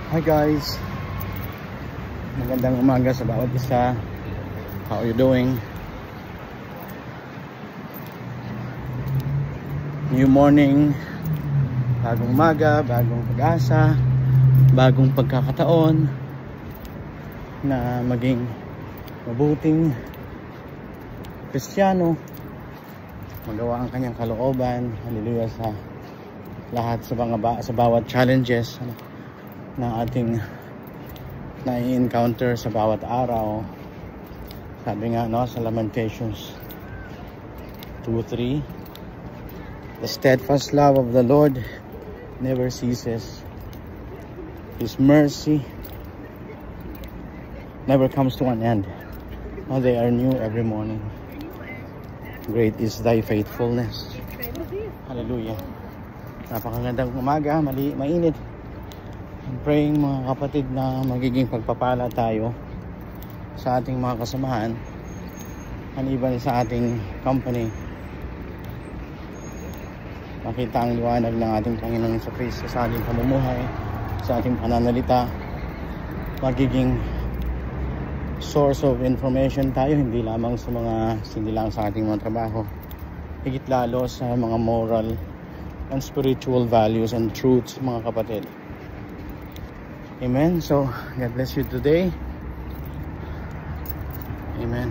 Hi guys, magandang umaga sa bawat isa. How are you doing? New morning, bagong umaga, bagong pag-asa, bagong pagkakataon na maging mabuting Kristiyano, magawa ang kanyang kalooban. Hallelujah sa lahat, sa bawat challenges na ating na-encounter sa bawat araw. Sabi nga sa Lamentations 2:3, the steadfast love of the Lord never ceases. His mercy never comes to an end. They are new every morning. Great is thy faithfulness. Hallelujah. Napakagandang umaga, mainit. I'm praying mga kapatid na magiging pagpapala tayo sa ating mga kasamahan, haniban sa ating company. Makita ang liwanag ng ating Panginoon sa Kristo sa ating pamumuhay, sa ating pananalita. Magiging source of information tayo, hindi lang sa ating mga trabaho, higit lalo sa mga moral and spiritual values and truths, mga kapatid. Amen. So God bless you today. Amen.